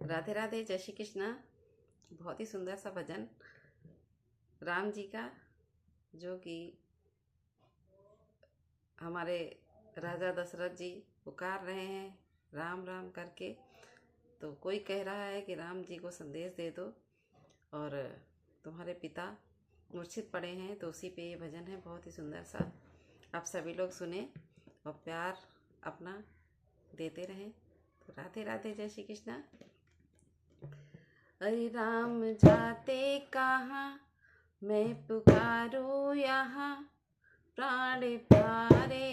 राधे राधे, जय श्री कृष्णा। बहुत ही सुंदर सा भजन राम जी का, जो कि हमारे राजा दशरथ जी पुकार रहे हैं राम राम करके। तो कोई कह रहा है कि राम जी को संदेश दे दो और तुम्हारे पिता मूर्छित पड़े हैं, तो उसी पे ये भजन है, बहुत ही सुंदर सा। आप सभी लोग सुने और प्यार अपना देते रहें। तो राधे राधे, जय श्री कृष्णा। अरे राम जाते कहाँ, मैं पुकारूं यहाँ, प्राण प्यारे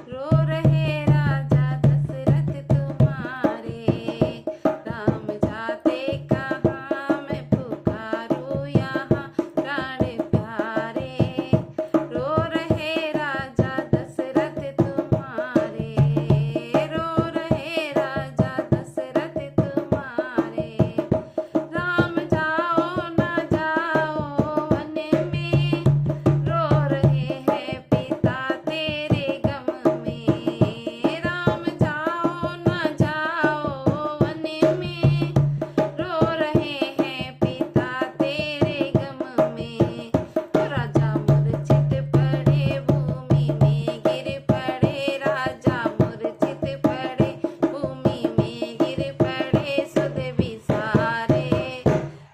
रो रहे राजा दशरथ तुम्हारे। राम जाते कहाँ, मैं पुकारूं यहाँ, प्राण प्यारे रो रहे राजा दशरथ तुम्हारे। रो रहे राजा दशरथ तुम्हारे। राम जाओ ना जाओ वन में, रो रहे हैं पिता तेरे गम में। राम जाओ ना जाओ वन में, रो रहे हैं पिता तेरे गम में। राजा मूर्छित पड़े भूमि में गिर पड़े, राजा मूर्छित पड़े भूमि में गिर पड़े, सुध विसारे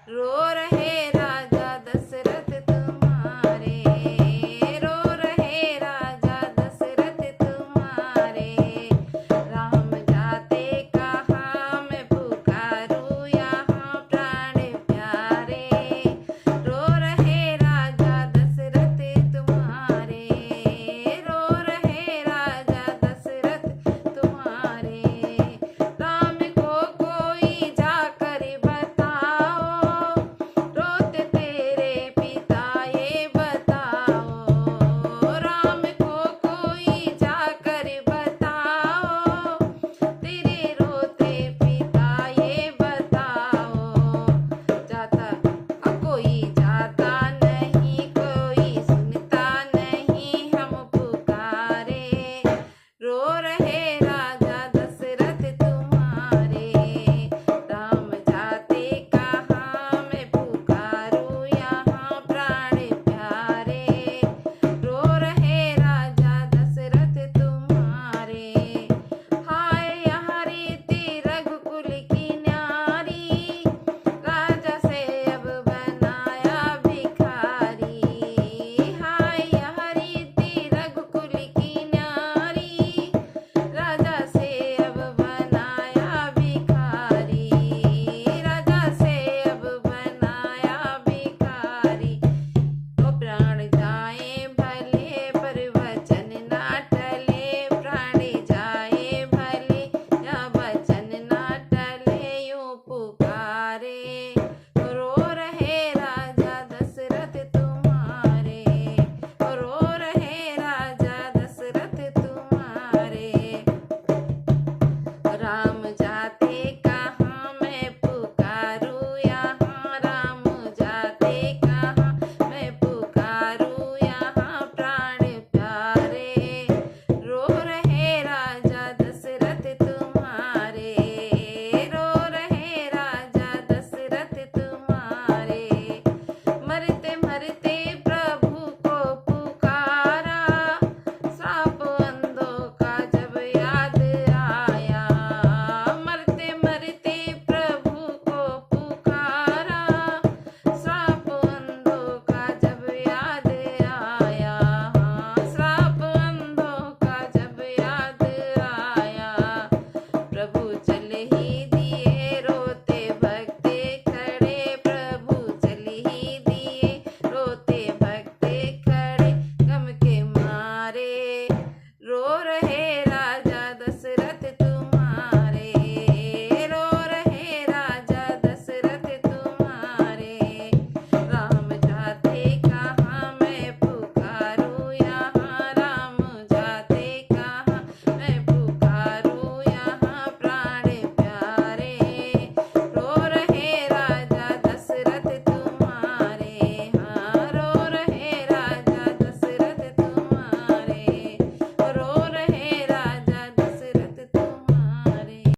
रो रहे राजा दशरथ तुम्हारे। रो रहे राजा दशरथ तुम्हारे। राम जाते कहाँ, मैं पुकारूं यहाँ, प्राण प्यारे रो रहे राजा दशरथ तुम्हारे। रो रहे राजा दशरथ तुम्हारे। राम को कोई जाकर बताओ, रोते तेरे पिता ये बताओ। राम को कोई जाकर बताओ, तेरे रोते पिता ये बताओ। जाता कोई जाता नहीं, कोई सुनता नहीं, हम पुकारे रो रहे राजा दशरथ तुम्हारे। राम जाते कहाँ, मैं पुकारूं यहाँ, प्राण प्यारे रो रहे राजा दशरथ तुम्हारे। हाय यहाँ रीति रघुकुल की न्यारी, राजा से अब बनाया भिखारी। हाय यहाँ रीति रघुकुल की न्यारी, राजा से अब बनाया भिखारी। राजा से अब बनाया भिखारी। ओ प्राण जाए भले पर वचन ना टले, प्राण जाए भले या वचन ना टले, यूं पुकारे रो रहे राजा दशरथ तुम्हारे। रो रहे राजा दशरथ तुम्हारे। राम जाते कहाँ, मैं पुकारूं यहाँ, राम जाते कहाँ, मैं पुकारूं यहाँ, प्राण प्यारे रो रहे राजा दशरथ तुम्हारे। रो रहे राजा दशरथ तुम्हारे। मरते मरते प्रभु को पुकारा, श्राप अंधों का जब याद आया। मरते मरते प्रभु को पुकारा, श्राप अंधों का जब याद आया। श्राप अंधों का जब याद आया। प्रभु चल